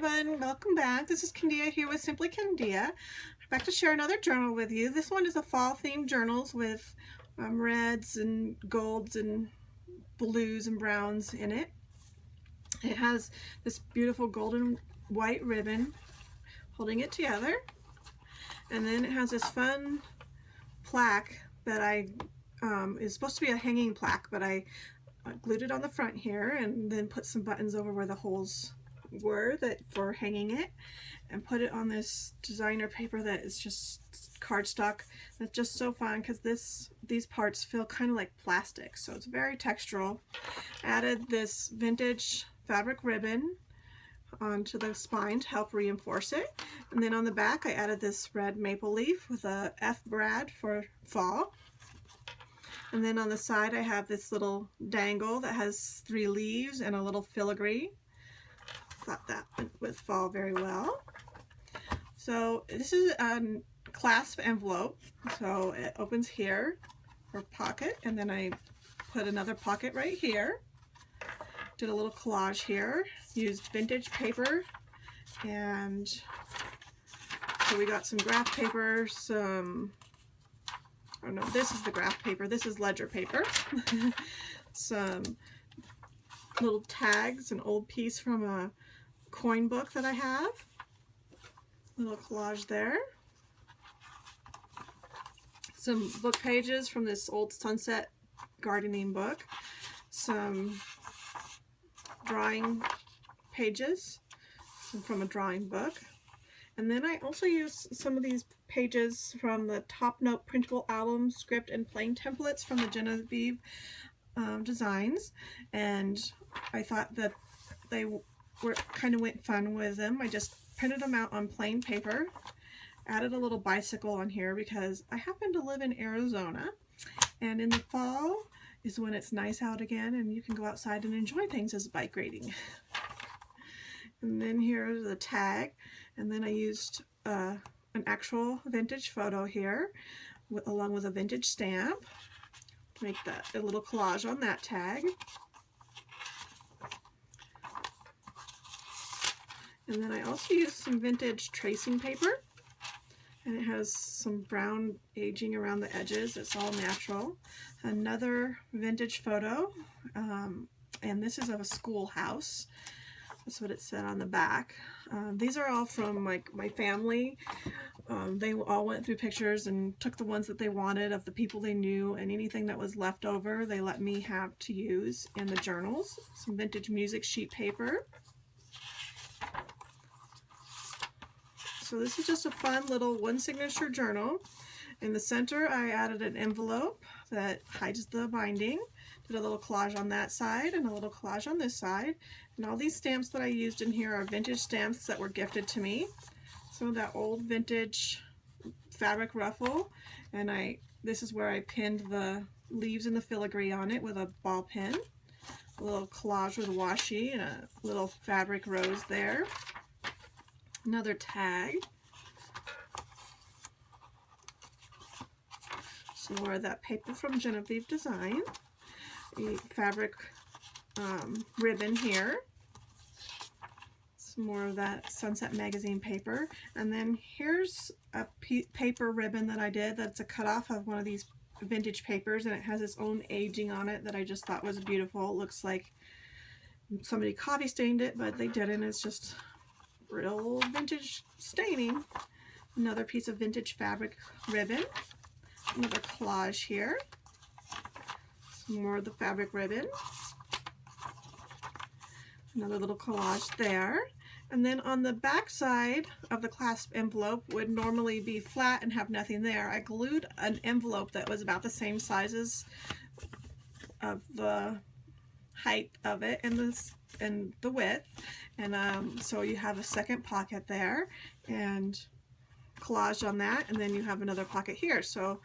everyone, welcome back. This is Candia here with Simply Candia. I'm back to share another journal with you. This one is a fall themed journals with reds and golds and blues and browns in it. It has this beautiful golden white ribbon holding it together, and then it has this fun plaque that is supposed to be a hanging plaque, but I glued it on the front here and then put some buttons over where the holes were for hanging it, and put it on this designer paper that is just cardstock. That's just so fun because these parts feel kind of like plastic, so it's very textural. Added this vintage fabric ribbon onto the spine to help reinforce it, and then on the back I added this red maple leaf with a F brad for fall. And then on the side I have this little dangle that has 3 leaves and a little filigree. Thought that went with fall very well. So this is a clasp envelope. So it opens here for pocket, and then I put another pocket right here. Did a little collage here. Used vintage paper, and so we got some graph paper, oh no, this is the graph paper, this is ledger paper. Some little tags, an old piece from a coin book that I have. Little collage there. Some book pages from this old Sunset gardening book. Some drawing pages from a drawing book. And then I also used some of these pages from the Top Note printable album script and plain templates from the Genevieve designs, and I thought that they went fun with them. I just printed them out on plain paper, added a little bicycle on here because I happen to live in Arizona, and in the fall is when it's nice out again and you can go outside and enjoy things as bike riding. And then here's the tag, and then I used an actual vintage photo here along with a vintage stamp to make a little collage on that tag. And then I also used some vintage tracing paper, and it has some brown aging around the edges. It's all natural. Another vintage photo, and this is of a schoolhouse. That's what it said on the back. These are all from my family. They all went through pictures and took the ones that they wanted of the people they knew, and anything that was left over they let me have to use in the journals. Some vintage music sheet paper. So this is just a fun little one signature journal. In the center I added an envelope that hides the binding. Did a little collage on that side and a little collage on this side. And all these stamps that I used in here are vintage stamps that were gifted to me. Some of that old vintage fabric ruffle, and this is where I pinned the leaves and the filigree on it with a ball pin. A little collage with washi and a little fabric rose there. Another tag. Some more of that paper from Genevieve Design. A fabric ribbon here. Some more of that Sunset Magazine paper. And then here's a paper ribbon that I did that's a cutoff of one of these vintage papers, and it has its own aging on it that I just thought was beautiful. It looks like somebody coffee stained it, but they didn't. It's just real vintage staining. Another piece of vintage fabric ribbon. Another collage here. Some more of the fabric ribbon. Another little collage there. And then on the back side of the clasp envelope would normally be flat and have nothing there. I glued an envelope that was about the same sizes of the height of it and the width. And so you have a second pocket there and collage on that, and then you have another pocket here. So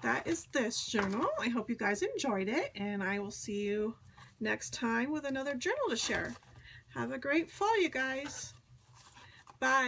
that is this journal. I hope you guys enjoyed it, and I will see you next time with another journal to share. Have a great fall, you guys. Bye.